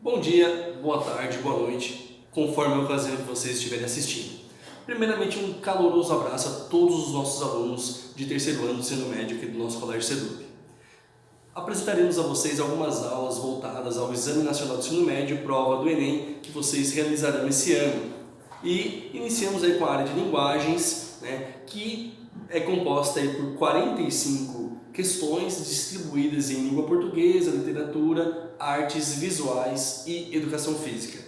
Bom dia, boa tarde, boa noite, conforme a ocasião que vocês estiverem assistindo. Primeiramente, um caloroso abraço a todos os nossos alunos de terceiro ano do ensino médio aqui do nosso Colégio SEDUP. Apresentaremos a vocês algumas aulas voltadas ao Exame Nacional do Ensino Médio, prova do Enem, que vocês realizarão esse ano. E iniciamos aí com a área de linguagens, que é composta aí por 45 questões distribuídas em língua portuguesa, literatura, artes visuais e educação física.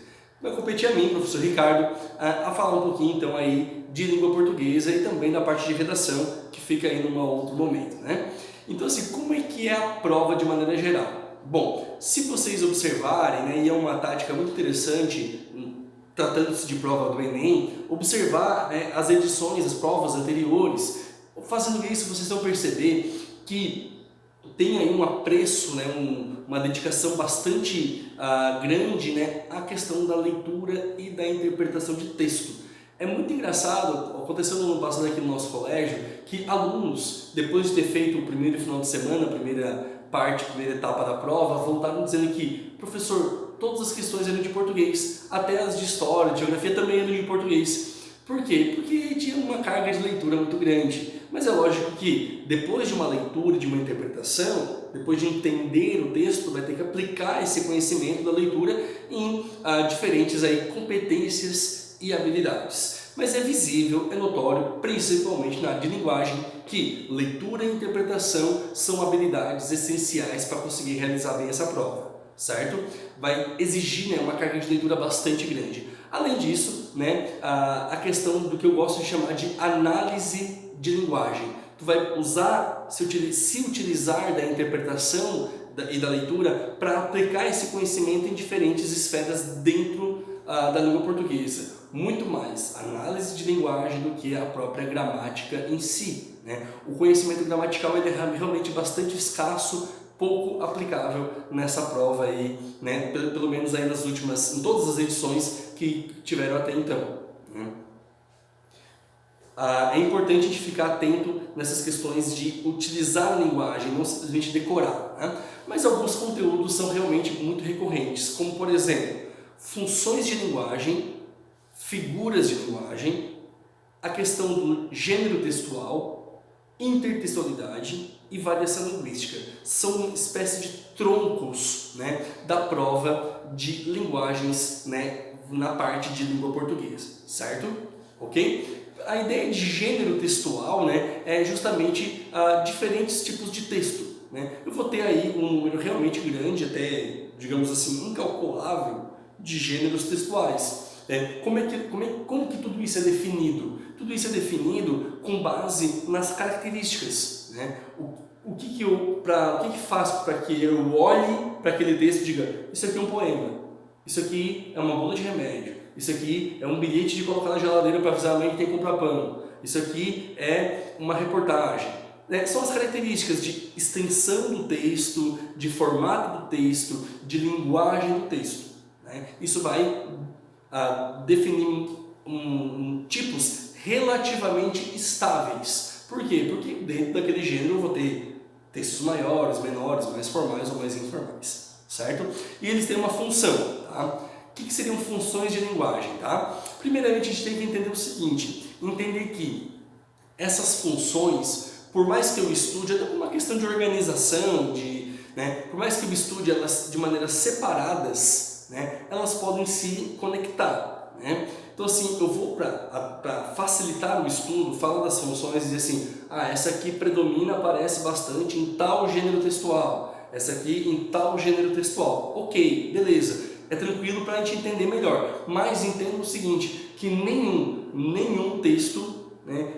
Vai competir a mim, professor Ricardo, a falar um pouquinho então aí de língua portuguesa e também da parte de redação, que fica aí num outro momento, né? Então assim, como é que é a prova de maneira geral? Bom, se vocês observarem, e é uma tática muito interessante, tratando-se de prova do Enem, observar as edições, as provas anteriores. Fazendo isso, vocês vão perceber que tem aí um apreço, uma dedicação bastante grande à questão da leitura e da interpretação de texto. É muito engraçado, aconteceu no ano passado aqui no nosso colégio, que alunos, depois de ter feito o primeiro final de semana, a primeira etapa da prova, voltaram dizendo que, professor, todas as questões eram de português, até as de história, de geografia também eram de português. Por quê? Porque tinha uma carga de leitura muito grande. Mas é lógico que depois de uma leitura, de uma interpretação, depois de entender o texto, vai ter que aplicar esse conhecimento da leitura em diferentes competências e habilidades. Mas é visível, é notório, principalmente na área de linguagem, que leitura e interpretação são habilidades essenciais para conseguir realizar bem essa prova, certo? Vai exigir uma carga de leitura bastante grande. Além disso, a questão do que eu gosto de chamar de análise de linguagem. Tu vai se utilizar da interpretação e da leitura para aplicar esse conhecimento em diferentes esferas dentro da língua portuguesa. Muito mais análise de linguagem do que a própria gramática em si. O conhecimento gramatical ele é realmente bastante escasso, pouco aplicável nessa prova aí, pelo menos aí em todas as edições que tiveram até então. É importante a gente ficar atento nessas questões de utilizar a linguagem, não simplesmente decorar. Mas alguns conteúdos são realmente muito recorrentes, como por exemplo, funções de linguagem, figuras de linguagem, a questão do gênero textual, intertextualidade e variação linguística. São uma espécie de troncos da prova de linguagens na parte de língua portuguesa, certo? Ok? A ideia de gênero textual é justamente diferentes tipos de texto. Eu vou ter aí um número realmente grande, até, digamos assim, incalculável, de gêneros textuais. Como que tudo isso é definido? Tudo isso é definido com base nas características. O que faz para que eu olhe para aquele texto e diga, isso aqui é um poema, isso aqui é uma bula de remédio, isso aqui é um bilhete de colocar na geladeira para avisar a mãe que tem que comprar pão, isso aqui é uma reportagem. São as características de extensão do texto, de formato do texto, de linguagem do texto. Isso vai definir tipos relativamente estáveis. Por quê? Porque dentro daquele gênero eu vou ter textos maiores, menores, mais formais ou mais informais, certo? E eles têm uma função, tá? O que seriam funções de linguagem, tá? Primeiramente a gente tem que entender o seguinte, entender que essas funções, por mais que eu estude, até por uma questão de organização, por mais que eu estude elas de maneiras separadas, elas podem se conectar. Então assim, eu vou para facilitar o estudo, falo das funções e dizer assim, essa aqui predomina, aparece bastante em tal gênero textual, essa aqui em tal gênero textual. Ok, beleza, é tranquilo para a gente entender melhor, mas entenda o seguinte, que nenhum texto,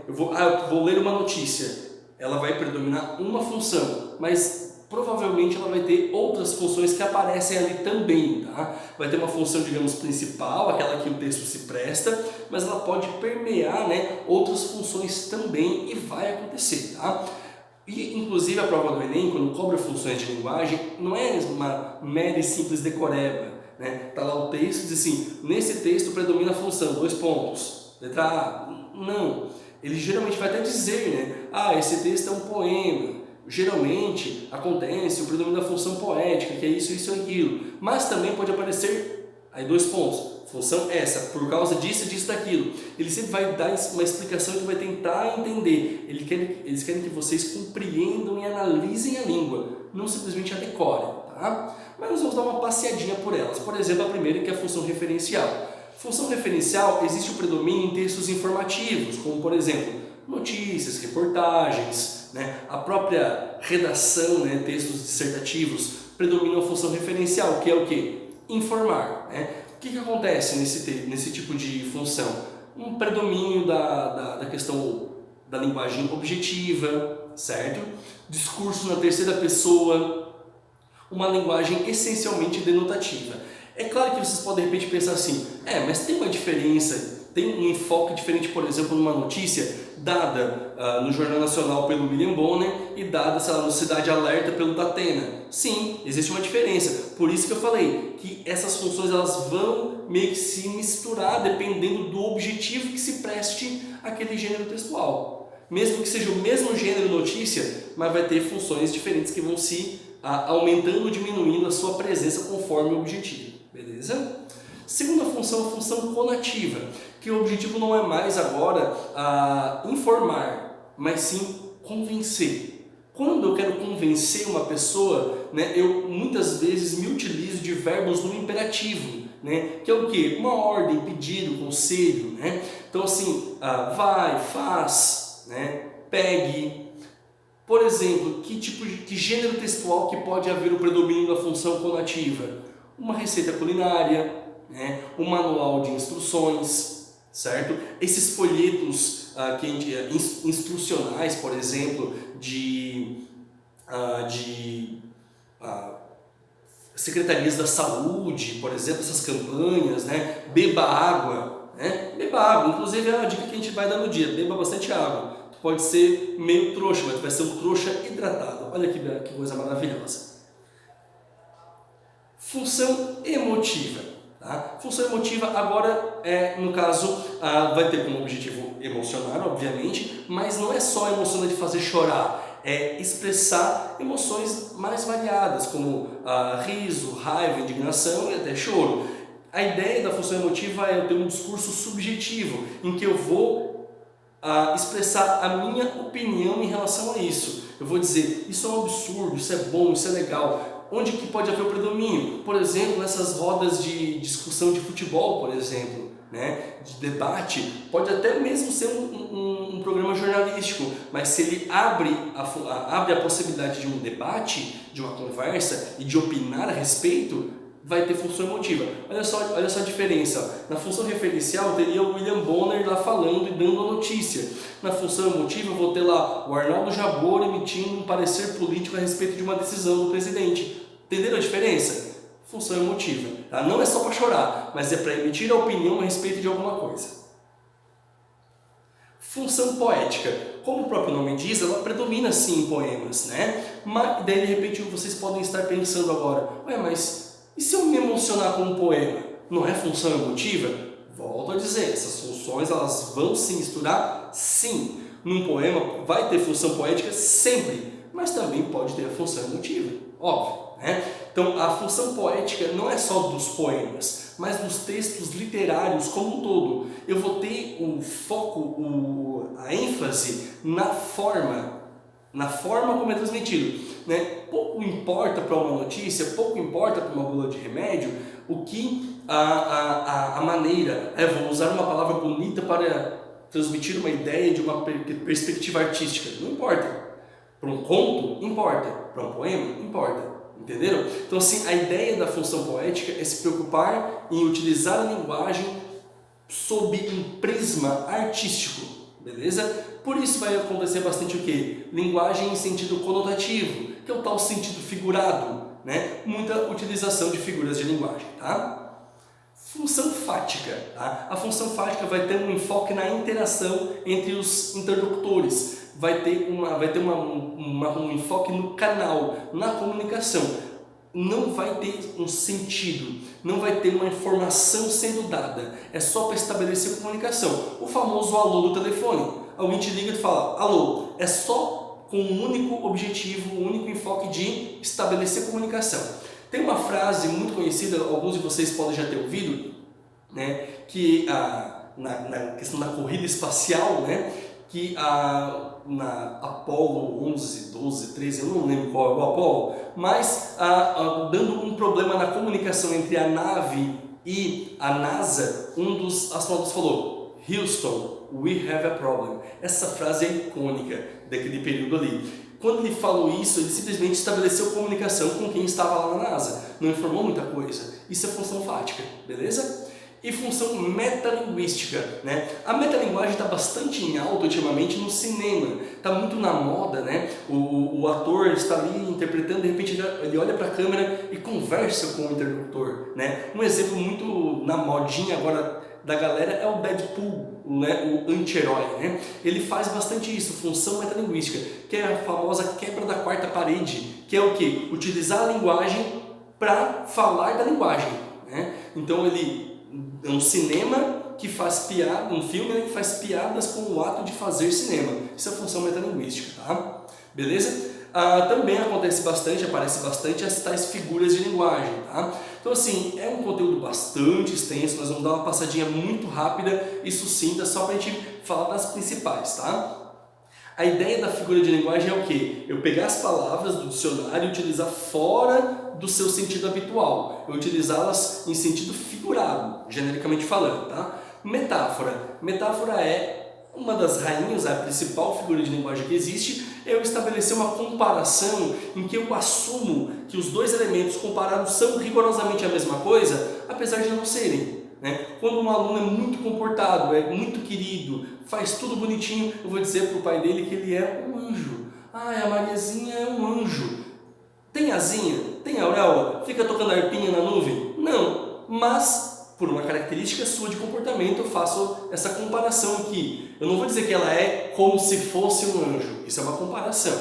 eu vou ler uma notícia, ela vai predominar uma função, mas provavelmente ela vai ter outras funções que aparecem ali também, tá? Vai ter uma função, digamos, principal, aquela que o texto se presta, mas ela pode permear, outras funções também e vai acontecer, tá? E, inclusive, a prova do Enem, quando cobra funções de linguagem, não é uma mera e simples decoreba, Tá lá o texto e diz assim, nesse texto predomina a função, 2 pontos, letra A. Não, ele geralmente vai até dizer, esse texto é um poema, geralmente acontece o predomínio da função poética, que é isso, isso e aquilo. Mas também pode aparecer, aí 2 pontos, função essa, por causa disso, disso, daquilo. Ele sempre vai dar uma explicação que vai tentar entender. Eles querem que vocês compreendam e analisem a língua, não simplesmente a decorem, tá? Mas nós vamos dar uma passeadinha por elas. Por exemplo, a primeira, que é a função referencial. Função referencial, existe o predomínio em textos informativos, como por exemplo, notícias, reportagens, né? A própria redação, né? Textos dissertativos, predomina a função referencial, que é o quê? Informar, né? O que acontece nesse tipo de função? Um predomínio da questão da linguagem objetiva, certo? Discurso na terceira pessoa, uma linguagem essencialmente denotativa. É claro que vocês podem de repente pensar assim, mas tem uma diferença, tem um enfoque diferente, por exemplo, numa notícia dada no Jornal Nacional pelo William Bonner e dada, sei lá, no Cidade Alerta pelo Datena. Sim, existe uma diferença. Por isso que eu falei que essas funções elas vão meio que se misturar dependendo do objetivo que se preste àquele gênero textual. Mesmo que seja o mesmo gênero notícia, mas vai ter funções diferentes que vão se aumentando ou diminuindo a sua presença conforme o objetivo. Beleza? Segunda função, a função conativa, que o objetivo não é mais agora informar, mas sim convencer. Quando eu quero convencer uma pessoa, né, eu muitas vezes me utilizo de verbos no imperativo, né, que é o quê? Uma ordem, pedido, conselho. Né? Então assim, vai, faz, né, pegue. Por exemplo, que gênero textual que pode haver o predomínio da função conativa? Uma receita culinária, né? Um manual de instruções, certo? Esses folhetos instrucionais, por exemplo, de secretarias da saúde, por exemplo, essas campanhas, né? Beba água, né? Beba água, inclusive é uma dica que a gente vai dar no dia, beba bastante água. Pode ser meio trouxa, mas vai ser um trouxa hidratado. Olha que coisa maravilhosa. Função emotiva. Tá? Função emotiva agora, no caso, vai ter como objetivo emocionar, obviamente, mas não é só emocionar de fazer chorar, é expressar emoções mais variadas, como riso, raiva, indignação e até choro. A ideia da função emotiva é eu ter um discurso subjetivo, em que eu vou expressar a minha opinião em relação a isso. Eu vou dizer, isso é um absurdo, isso é bom, isso é legal. Onde que pode haver o predomínio? Por exemplo, nessas rodas de discussão de futebol, por exemplo, né? De debate, pode até mesmo ser um programa jornalístico, mas se ele abre a possibilidade de um debate, de uma conversa e de opinar a respeito, vai ter função emotiva. Olha só a diferença. Na função referencial, teria o William Bonner lá falando e dando a notícia. Na função emotiva, eu vou ter lá o Arnaldo Jabor emitindo um parecer político a respeito de uma decisão do presidente. Entenderam a diferença? Função emotiva. Tá? Não é só para chorar, mas é para emitir a opinião a respeito de alguma coisa. Função poética. Como o próprio nome diz, ela predomina sim em poemas, né? Mas daí de repente vocês podem estar pensando agora, mas e se eu me emocionar com um poema? Não é função emotiva? Volto a dizer, essas funções elas vão se misturar sim. Num poema vai ter função poética sempre, mas também pode ter a função emotiva, óbvio. Né? Então a função poética não é só dos poemas, mas dos textos literários como um todo. Eu vou ter o foco, a ênfase na forma como é transmitido. Né? Pouco importa para uma notícia, pouco importa para uma bula de remédio, o que a maneira, vou usar uma palavra bonita para transmitir uma ideia de uma perspectiva artística, não importa. Para um conto, importa. Para um poema, importa. Entenderam? Então assim, a ideia da função poética é se preocupar em utilizar a linguagem sob um prisma artístico, beleza? Por isso vai acontecer bastante o quê? Linguagem em sentido conotativo, que é o tal sentido figurado, né? Muita utilização de figuras de linguagem, tá? Função fática, tá? A função fática vai ter um enfoque na interação entre os interlocutores, vai ter um enfoque no canal, na comunicação. Não vai ter um sentido, não vai ter uma informação sendo dada, é só para estabelecer comunicação. O famoso alô do telefone. Alguém te liga e fala, alô, é só com um único objetivo, um único enfoque de estabelecer comunicação. Tem uma frase muito conhecida, alguns de vocês podem já ter ouvido, né, que na questão da corrida espacial, né, que na Apollo 11, 12, 13, eu não lembro qual é o Apollo, mas dando um problema na comunicação entre a nave e a NASA, um dos astronautas falou: Houston, we have a problem. Essa frase é icônica daquele período ali. Quando ele falou isso, ele simplesmente estabeleceu comunicação com quem estava lá na NASA. Não informou muita coisa. Isso é função fática, beleza? E função metalinguística, né? A metalinguagem está bastante em alta ultimamente no cinema, está muito na moda, né? O ator está ali interpretando, de repente ele olha para a câmera e conversa com o interlocutor, né? Um exemplo muito na modinha agora da galera é o Deadpool, né? O anti-herói, né? Ele faz bastante isso, função metalinguística, que é a famosa quebra da quarta parede, que é o quê? Utilizar a linguagem para falar da linguagem, né? Então ele é um cinema que faz piada, um filme, né, que faz piadas com o ato de fazer cinema. Isso é função metalinguística, tá? Beleza? Também acontece bastante, aparece bastante as tais figuras de linguagem, tá? Então assim, é um conteúdo bastante extenso, nós vamos dar uma passadinha muito rápida e sucinta só para a gente falar das principais, tá? A ideia da figura de linguagem é o quê? Eu pegar as palavras do dicionário e utilizar fora do seu sentido habitual. Eu utilizá-las em sentido figurado, genericamente falando, tá? Metáfora. Metáfora é uma das rainhas, a principal figura de linguagem que existe, é eu estabelecer uma comparação em que eu assumo que os dois elementos comparados são rigorosamente a mesma coisa, apesar de não serem. Né? Quando um aluno é muito comportado, é muito querido, faz tudo bonitinho, eu vou dizer para o pai dele que ele é um anjo. A Mariazinha é um anjo. Tem asinha? Tem auréola? Fica tocando arpinha na nuvem? Não, mas por uma característica sua de comportamento eu faço essa comparação aqui. Eu não vou dizer que ela é como se fosse um anjo, isso é uma comparação.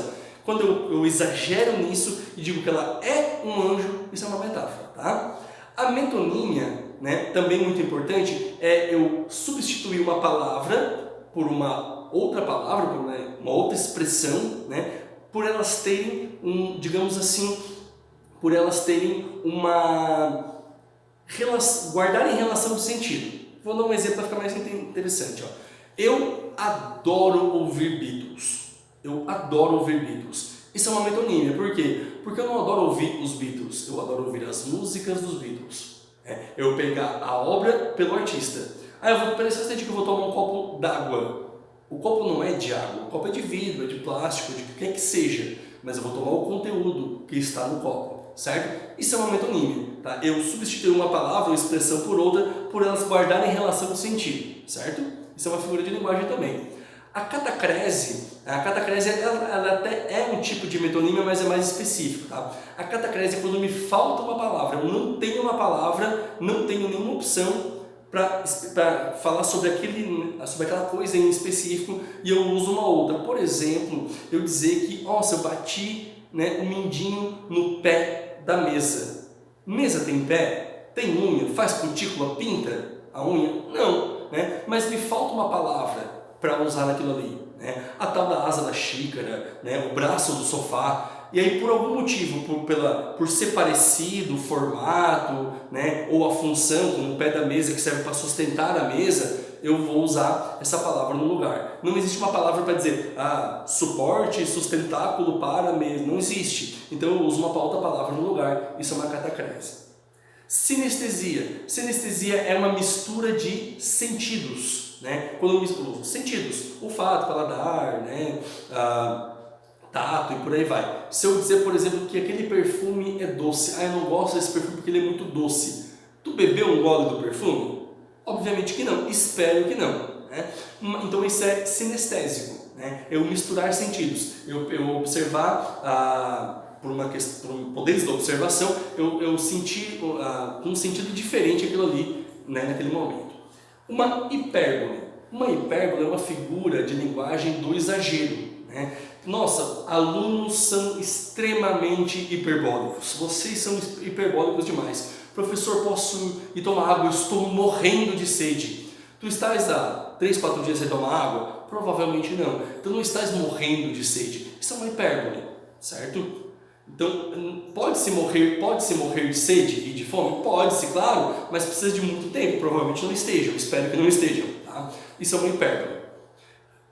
Quando eu exagero nisso e digo que ela é um anjo, isso é uma metáfora, tá? A metonímia, né, também muito importante, é eu substituir uma palavra por uma outra palavra, por uma outra expressão, né, por elas terem digamos assim, por elas terem guardarem relação de sentido. Vou dar um exemplo para ficar mais interessante. Ó. Eu adoro ouvir Beatles. Eu adoro ouvir Beatles. Isso é uma metonímia. Por quê? Porque eu não adoro ouvir os Beatles. Eu adoro ouvir as músicas dos Beatles. Eu pegar a obra pelo artista. Eu vou parecer que eu vou tomar um copo d'água. O copo não é de água. O copo é de vidro, é de plástico, de quem que seja. Mas eu vou tomar o conteúdo que está no copo. Certo? Isso é uma metonímia. Tá? Eu substituir uma palavra ou expressão por outra, por elas guardarem relação de sentido. Certo? Isso é uma figura de linguagem também. A catacrese ela até é um tipo de metonímia, mas é mais específico. Tá? A catacrese é quando me falta uma palavra. Eu não tenho uma palavra, não tenho nenhuma opção para falar sobre aquela coisa em específico e eu uso uma outra. Por exemplo, eu dizer que, nossa, eu bati, né, o mindinho no pé da mesa. Mesa tem pé? Tem unha? Faz cutícula? Pinta a unha? Não, né? Mas me falta uma palavra para usar naquilo ali. Né? A tal da asa da xícara, né? O braço do sofá. E aí, por algum motivo, por ser parecido o formato, né? Ou a função, como o pé da mesa que serve para sustentar a mesa, eu vou usar essa palavra no lugar. Não existe uma palavra para dizer suporte, sustentáculo para a mesa. Não existe. Então eu uso uma outra palavra no lugar. Isso é uma catacrese. Sinestesia. Sinestesia é uma mistura de sentidos. Né? Quando eu misturo sentidos, olfato, paladar, né? Tato e por aí vai. Se eu dizer, por exemplo, que aquele perfume é doce, eu não gosto desse perfume porque ele é muito doce. Tu bebeu um gole do perfume? Obviamente que não, espero que não. Né? Então isso é sinestésico, né? Eu misturar sentidos, eu observar por poderes da observação, eu sentir com um sentido diferente aquilo ali, né, naquele momento. Uma hipérbole. Uma hipérbole é uma figura de linguagem do exagero. Né? Nossa, alunos são extremamente hiperbólicos. Vocês são hiperbólicos demais. Professor, posso ir tomar água? Eu estou morrendo de sede. Tu estás há 3, 4 dias sem tomar água? Provavelmente não. Tu não estás morrendo de sede. Isso é uma hipérbole, certo? Então, pode-se morrer de sede e de fome? Pode-se, claro, mas precisa de muito tempo, provavelmente não estejam, espero que não estejam, tá? Isso é uma hipérbole.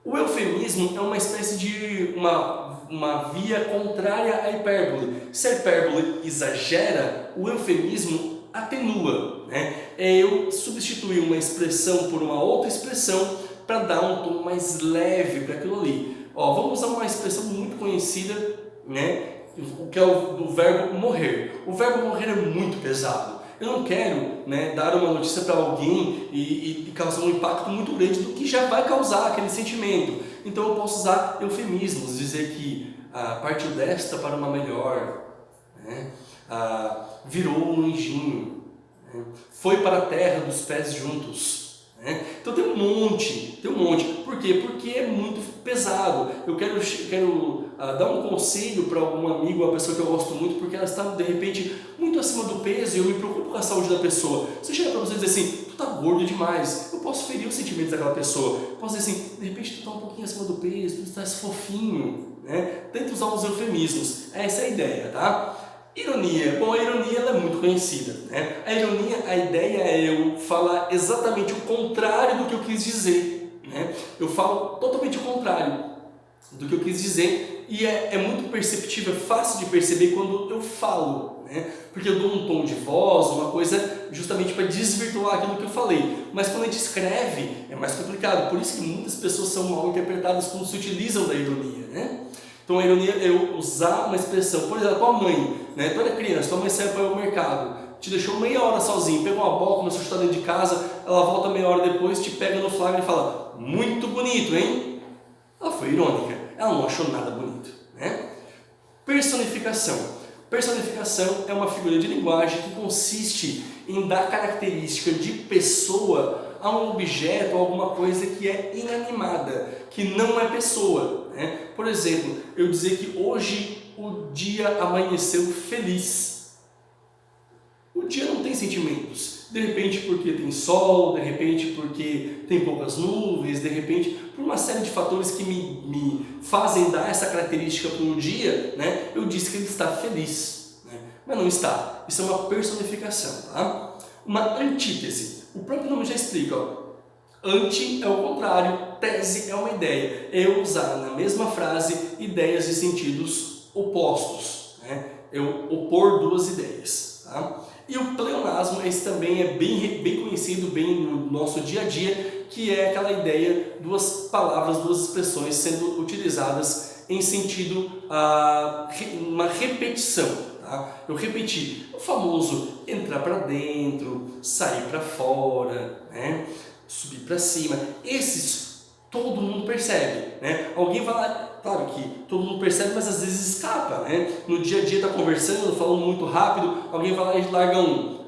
O eufemismo é uma espécie de uma via contrária à hipérbole. Se a hipérbole exagera, o eufemismo atenua, né? É eu substituir uma expressão por uma outra expressão para dar um tom mais leve para aquilo ali. Vamos usar uma expressão muito conhecida, né? Que é o verbo morrer. O verbo morrer é muito pesado. Eu não quero, né, dar uma notícia para alguém e causar um impacto muito grande do que já vai causar aquele sentimento. Então eu posso usar eufemismos, dizer que partiu desta para uma melhor, né? Virou um anjinho, né? Foi para a terra dos pés juntos. Então tem um monte. Por quê? Porque é muito pesado. Eu quero dar um conselho para algum amigo, uma pessoa que eu gosto muito, porque ela está de repente muito acima do peso e eu me preocupo com a saúde da pessoa. Se eu chegar para você e dizer assim, tu tá gordo demais, eu posso ferir os sentimentos daquela pessoa. Eu posso dizer assim, de repente tu tá um pouquinho acima do peso, tu estás fofinho, né? Tenta usar os eufemismos. Essa é a ideia, tá? Ironia. Bom, a ironia ela é muito conhecida, né? A ironia, a ideia é eu falar exatamente o contrário do que eu quis dizer, né? Eu falo totalmente o contrário do que eu quis dizer e é muito perceptível, é fácil de perceber quando eu falo, né? Porque eu dou um tom de voz, uma coisa justamente para desvirtuar aquilo que eu falei. Mas quando a gente escreve é mais complicado, por isso que muitas pessoas são mal interpretadas quando se utilizam da ironia, né? Então a ironia é eu usar uma expressão, por exemplo, a tua mãe, né? Tu era criança, tua mãe saiu para ir ao mercado, te deixou meia hora sozinho, pegou uma bola, começou a chutar dentro de casa, ela volta meia hora depois, te pega no flagra e fala, muito bonito, hein? Ela foi irônica, ela não achou nada bonito, né? Personificação. Personificação é uma figura de linguagem que consiste em dar característica de pessoa a um objeto, a alguma coisa que é inanimada, que não é pessoa, né? Por exemplo, eu dizer que hoje o dia amanheceu feliz. O dia não tem sentimentos. De repente porque tem sol, de repente porque tem poucas nuvens, de repente por uma série de fatores que me fazem dar essa característica para um dia, né? Eu disse que ele está feliz, né? Mas não está. Isso é uma personificação, tá? Uma antítese. O próprio nome já explica, ó. Anti é o contrário, tese é uma ideia. É eu usar na mesma frase ideias e sentidos opostos, né? Eu opor duas ideias, tá? E o pleonasmo, esse também é bem conhecido, bem no nosso dia a dia, que é aquela ideia, duas palavras, duas expressões sendo utilizadas em sentido, uma repetição. Tá? Eu repeti, o famoso entrar para dentro, sair para fora, né? Subir para cima. Esses todo mundo percebe, né? Alguém vai lá, claro que todo mundo percebe, mas às vezes escapa, né? No dia a dia está conversando, falando muito rápido, alguém vai lá e larga um.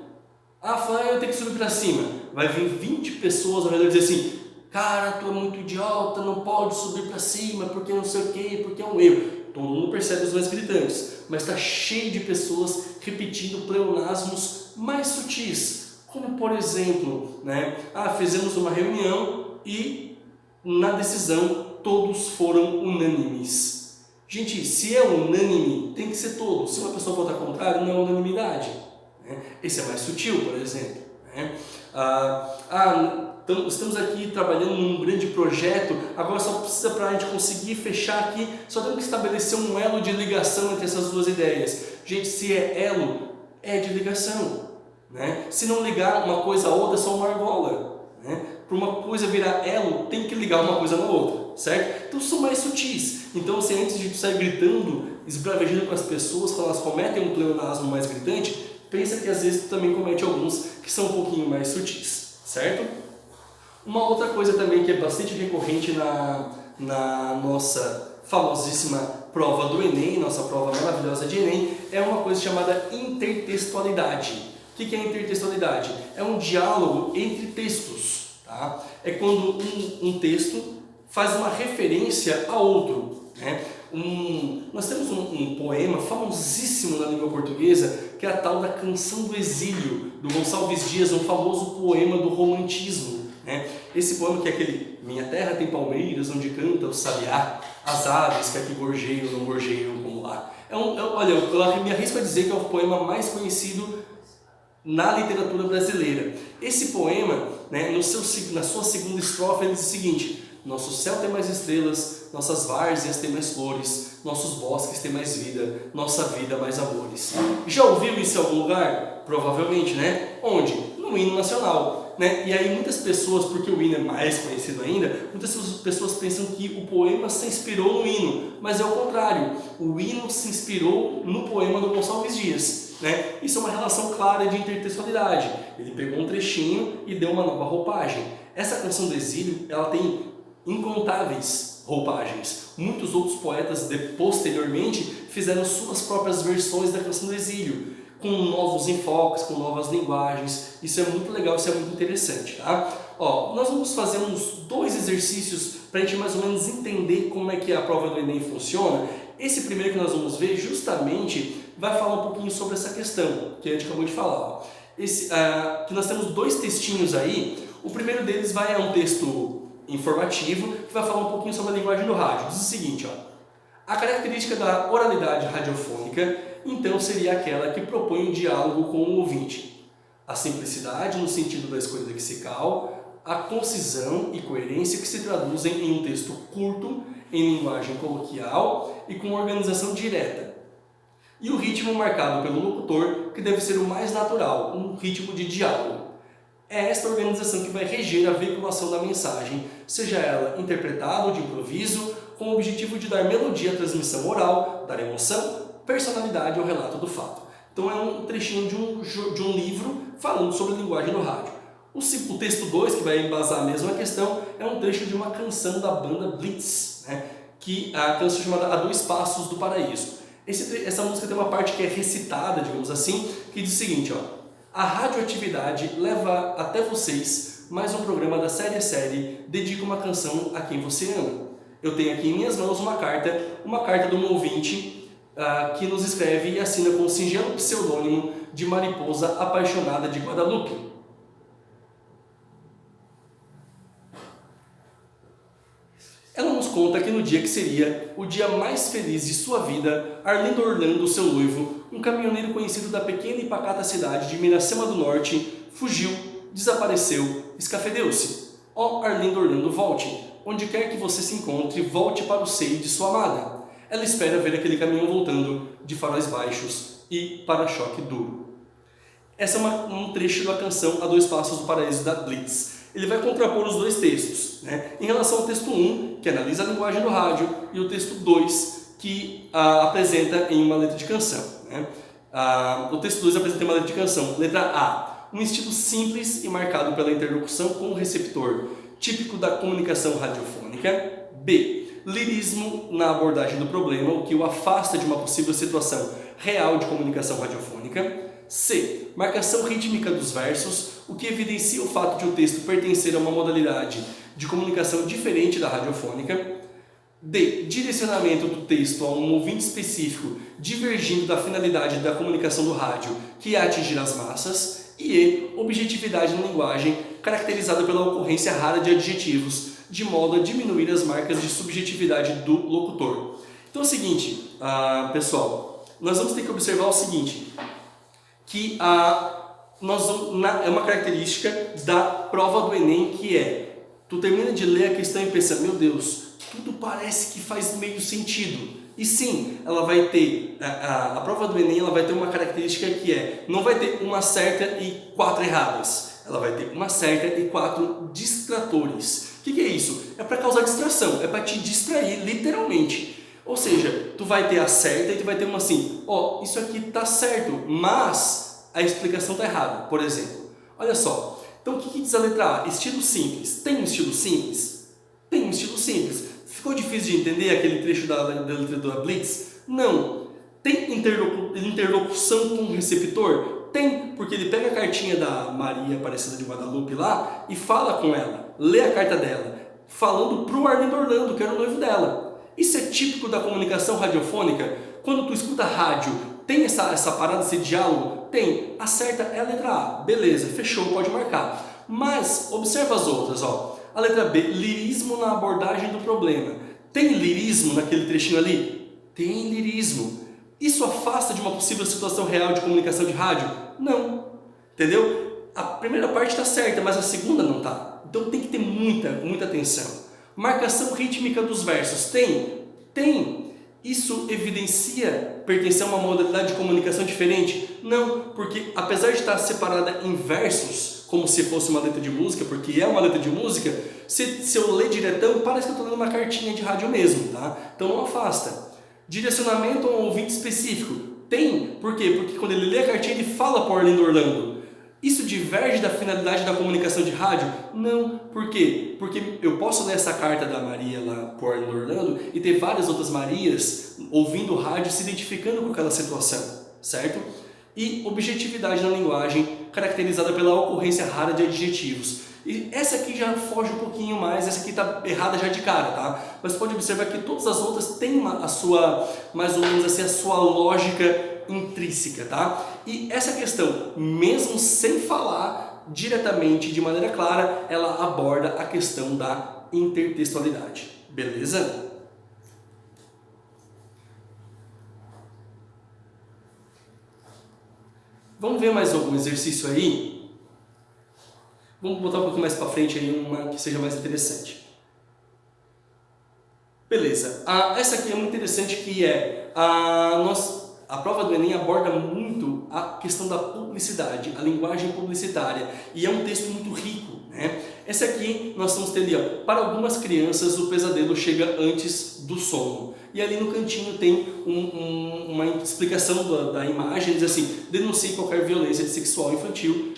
Fala, eu tenho que subir para cima. Vai vir 20 pessoas ao redor dizer assim, cara, tu é muito idiota, não pode subir para cima, porque não sei o que, porque é um erro. Todo mundo percebe os mais gritantes, mas está cheio de pessoas repetindo pleonasmos mais sutis, como por exemplo, né? Fizemos uma reunião e na decisão todos foram unânimes. Gente, se é unânime, tem que ser todos. Se uma pessoa votar contrário, não é unanimidade, né? Esse é mais sutil, por exemplo, né? Estamos aqui trabalhando num grande projeto, agora só precisa, para a gente conseguir fechar aqui, só temos que estabelecer um elo de ligação entre essas duas ideias. Gente, se é elo, é de ligação, né? Se não ligar uma coisa a outra, é só uma argola, né? Para uma coisa virar elo, tem que ligar uma coisa na outra, certo? Então são mais sutis. Então, assim, antes de sair gritando, esbravejando com as pessoas, quando elas cometem um pleonasmo mais gritante, pensa que às vezes tu também comete alguns que são um pouquinho mais sutis, certo? Uma outra coisa também que é bastante recorrente na nossa famosíssima prova do Enem, nossa prova maravilhosa de Enem, é uma coisa chamada intertextualidade. O que é intertextualidade? É um diálogo entre textos, tá? É quando um texto faz uma referência a outro, né? Nós temos um poema famosíssimo na língua portuguesa, que é a tal da Canção do Exílio, do Gonçalves Dias, um famoso poema do romantismo, né? Esse poema que é aquele: minha terra tem palmeiras onde canta o sabiá, as aves que aqui gorjeiam não gorjeiam como lá. Olha, eu me arrisco a dizer que é o poema mais conhecido na literatura brasileira. Esse poema, né, na sua segunda estrofe, ele diz o seguinte: nosso céu tem mais estrelas, nossas várzeas têm mais flores, nossos bosques têm mais vida, nossa vida mais amores. Já ouviu isso em algum lugar? Provavelmente, né? Onde? No hino nacional, né? E aí muitas pessoas, porque o hino é mais conhecido ainda, muitas pessoas pensam que o poema se inspirou no hino, mas é o contrário. O hino se inspirou no poema do Gonçalves Dias, né? Isso é uma relação clara de intertextualidade. Ele pegou um trechinho e deu uma nova roupagem. Essa canção do exílio, ela tem incontáveis roupagens. Muitos outros poetas posteriormente fizeram suas próprias versões da canção do exílio, com novos enfoques, com novas linguagens. Isso é muito legal, isso é muito interessante, tá? Ó, nós vamos fazer uns 2 exercícios para a gente mais ou menos entender como é que a prova do Enem funciona. Esse primeiro que nós vamos ver justamente vai falar um pouquinho sobre essa questão que a gente acabou de falar. Ó. Que nós temos 2 textinhos aí. O primeiro deles é um texto informativo que vai falar um pouquinho sobre a linguagem do rádio. Diz o seguinte, ó: a característica da oralidade radiofônica, então, seria aquela que propõe um diálogo com o ouvinte. A simplicidade no sentido da escolha lexical, a concisão e coerência que se traduzem em um texto curto, em linguagem coloquial e com organização direta. E o ritmo marcado pelo locutor, que deve ser o mais natural, um ritmo de diálogo. É esta organização que vai reger a veiculação da mensagem, seja ela interpretada ou de improviso, com o objetivo de dar melodia à transmissão oral, dar emoção, personalidade ao relato do fato. Então é um trechinho de um livro falando sobre a linguagem do rádio. O texto 2, que vai embasar a mesma questão, é um trecho de uma canção da banda Blitz, né? Que a canção chamada A Dois Passos do Paraíso. Essa música tem uma parte que é recitada, digamos assim, que diz o seguinte, ó: a radioatividade leva até vocês mais um programa da série dedica uma canção a quem você ama. Eu tenho aqui em minhas mãos uma carta de um ouvinte que nos escreve e assina com o singelo pseudônimo de Mariposa Apaixonada de Guadalupe. Ela nos conta que no dia que seria o dia mais feliz de sua vida, Arlindo Orlando, seu noivo, um caminhoneiro conhecido da pequena e pacata cidade de Miracema do Norte, fugiu, desapareceu, escafedeu-se. Ó Arlindo Orlando, volte. Onde quer que você se encontre, volte para o seio de sua amada. Ela espera ver aquele caminhão voltando de faróis baixos e para-choque duro. Essa é um trecho da canção A Dois Passos do Paraíso da Blitz. Ele vai contrapor os 2 textos, né? Em relação ao texto 1, que analisa a linguagem do rádio, e o texto 2, que apresenta em uma letra de canção, né? O texto 2 apresenta em uma letra de canção. Letra A: um estilo simples e marcado pela interlocução com o receptor, típico da comunicação radiofônica. B: lirismo na abordagem do problema, o que o afasta de uma possível situação real de comunicação radiofônica. C: marcação rítmica dos versos, o que evidencia o fato de o texto pertencer a uma modalidade de comunicação diferente da radiofônica. D: direcionamento do texto a um ouvinte específico, divergindo da finalidade da comunicação do rádio, que é atingir as massas. E E: objetividade na linguagem, caracterizada pela ocorrência rara de adjetivos, de modo a diminuir as marcas de subjetividade do locutor. Então é o seguinte, pessoal, nós vamos ter que observar o seguinte, que é uma característica da prova do Enem, que é, tu termina de ler a questão e pensa, meu Deus, tudo parece que faz meio sentido. E sim, ela vai ter, a prova do Enem ela vai ter uma característica que é, não vai ter uma certa e 4 erradas, ela vai ter uma certa e 4 distratores. O que é isso? É para causar distração, é para te distrair, literalmente. Ou seja, tu vai ter a certa e tu vai ter uma assim, ó, isso aqui tá certo, mas a explicação tá errada, por exemplo. Olha só, então o que diz a letra A? Estilo simples. Tem um estilo simples? Tem um estilo simples. Ficou difícil de entender aquele trecho da letra da Blitz? Não. Tem interlocução com o receptor? Tem, porque ele pega a cartinha da Maria Aparecida de Guadalupe lá e fala com ela, lê a carta dela, falando pro Arlindo Orlando, que era o noivo dela. Isso é típico da comunicação radiofônica. Quando tu escuta rádio, tem essa parada, esse diálogo? Tem. A certa é a letra A. Beleza, fechou, pode marcar. Mas observa as outras, ó. A letra B, lirismo na abordagem do problema. Tem lirismo naquele trechinho ali? Tem lirismo. Isso afasta de uma possível situação real de comunicação de rádio? Não. Entendeu? A primeira parte está certa, mas a segunda não está. Então tem que ter muita atenção. Marcação rítmica dos versos. Tem? Tem. Isso evidencia pertencer a uma modalidade de comunicação diferente? Não, porque apesar de estar separada em versos, como se fosse uma letra de música, porque é uma letra de música, se eu ler diretão, parece que eu estou lendo uma cartinha de rádio mesmo, tá? Então não afasta. Direcionamento a um ouvinte específico? Tem. Por quê? Porque quando ele lê a cartinha, ele fala para Orlindo Orlando. Isso diverge da finalidade da comunicação de rádio? Não. Por quê? Porque eu posso ler essa carta da Maria lá por Orlando e ter várias outras Marias ouvindo o rádio se identificando com aquela situação, certo? E objetividade na linguagem, caracterizada pela ocorrência rara de adjetivos. E essa aqui já foge um pouquinho mais, essa aqui está errada já de cara, tá? Mas pode observar que todas as outras têm a sua, mais ou menos assim, a sua lógica intrínseca, tá? E essa questão, mesmo sem falar diretamente, de maneira clara, ela aborda a questão da intertextualidade, beleza? Vamos ver mais algum exercício aí? Vamos botar um pouquinho mais para frente aí, uma que seja mais interessante. Beleza, essa aqui é muito interessante, que é a prova do Enem aborda muito a questão da publicidade, a linguagem publicitária, e é um texto muito rico, né? Essa aqui nós vamos ter ali, ó, para algumas crianças o pesadelo chega antes do sono. E ali no cantinho tem uma explicação da imagem, diz assim: denuncie qualquer violência sexual infantil,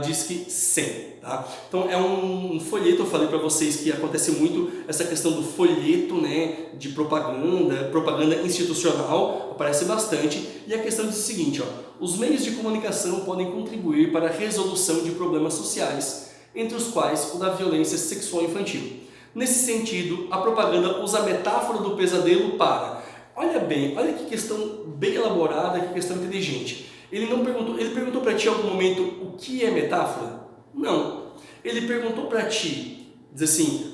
diz que 100. Tá? Então é um folheto, eu falei para vocês que acontece muito essa questão do folheto, né, de propaganda institucional, aparece bastante, e a questão diz o seguinte, ó: os meios de comunicação podem contribuir para a resolução de problemas sociais, entre os quais o da violência sexual infantil. Nesse sentido, a propaganda usa a metáfora do pesadelo para... Olha bem, olha que questão bem elaborada, que questão inteligente. Ele perguntou para ti em algum momento o que é metáfora? Não. Ele perguntou para ti, diz assim,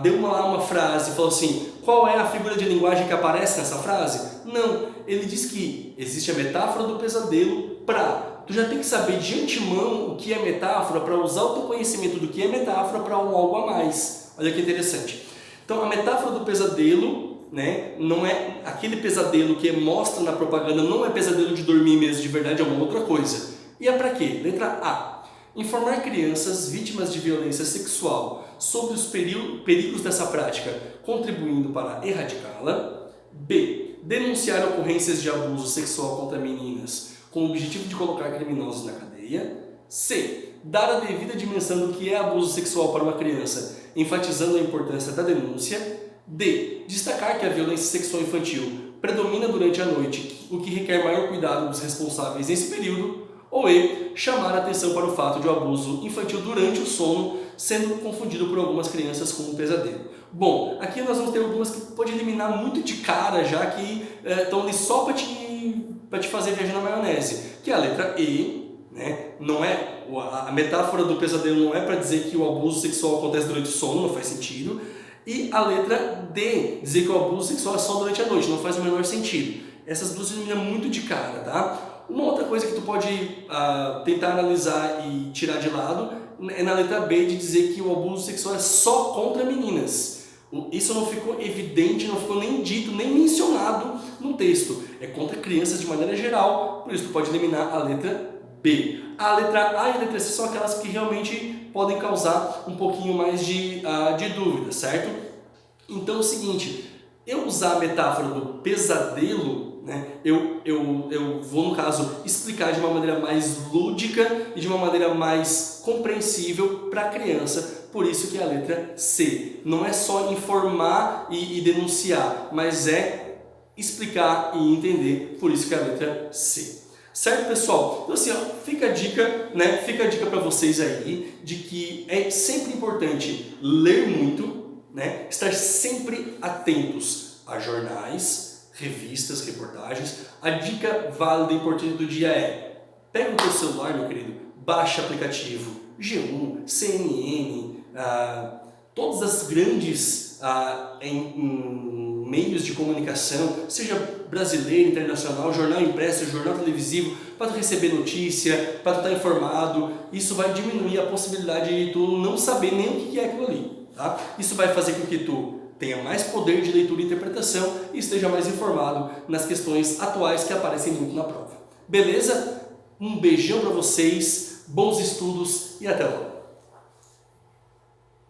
deu lá uma frase, falou assim: qual é a figura de linguagem que aparece nessa frase? Não. Ele diz que existe a metáfora do pesadelo para... Tu já tem que saber de antemão o que é metáfora para usar o teu conhecimento do que é metáfora para um algo a mais. Olha que interessante. Então a metáfora do pesadelo, né, não é aquele pesadelo que mostra na propaganda, não é pesadelo de dormir mesmo, de verdade é uma outra coisa. E é para quê? Letra A. Informar crianças vítimas de violência sexual sobre os perigos dessa prática, contribuindo para erradicá-la. B. Denunciar ocorrências de abuso sexual contra meninas, com o objetivo de colocar criminosos na cadeia. C. Dar a devida dimensão do que é abuso sexual para uma criança, enfatizando a importância da denúncia. D. Destacar que a violência sexual infantil predomina durante a noite, o que requer maior cuidado dos responsáveis nesse período. Ou E. Chamar a atenção para o fato de o abuso infantil durante o sono sendo confundido por algumas crianças com um pesadelo. Bom, aqui nós vamos ter algumas que pode eliminar muito de cara, já que estão ali só para te fazer viajar na maionese, que é a letra E, né? Não é, a metáfora do pesadelo não é para dizer que o abuso sexual acontece durante o sono, não faz sentido. E a letra D, dizer que o abuso sexual é só durante a noite, não faz o menor sentido. Essas duas eliminam muito de cara, tá? Uma outra coisa que tu pode tentar analisar e tirar de lado é na letra B, de dizer que o abuso sexual é só contra meninas. Isso não ficou evidente, não ficou nem dito, nem mencionado no texto. É contra crianças de maneira geral, por isso tu pode eliminar a letra B. A letra A e a letra C são aquelas que realmente podem causar um pouquinho mais de dúvida, certo? Então é o seguinte, eu usar a metáfora do pesadelo, né, eu vou, no caso, explicar de uma maneira mais lúdica e de uma maneira mais compreensível para a criança, por isso que é a letra C. Não é só informar e denunciar, mas é explicar e entender, por isso que é a letra C. Certo, pessoal? Então assim, ó, fica a dica, né? Fica a dica para vocês aí, de que é sempre importante ler muito, né? Estar sempre atentos a jornais, revistas, reportagens. A dica válida e importante do dia é: pega o teu celular, meu querido, baixa aplicativo, G1, CNN, todas as grandes meios de comunicação, seja brasileiro, internacional, jornal impresso, jornal televisivo, para tu receber notícia, para tu estar informado. Isso vai diminuir a possibilidade de tu não saber nem o que é aquilo ali. Tá? Isso vai fazer com que tu tenha mais poder de leitura e interpretação e esteja mais informado nas questões atuais que aparecem muito na prova. Beleza? Um beijão para vocês, bons estudos e até logo!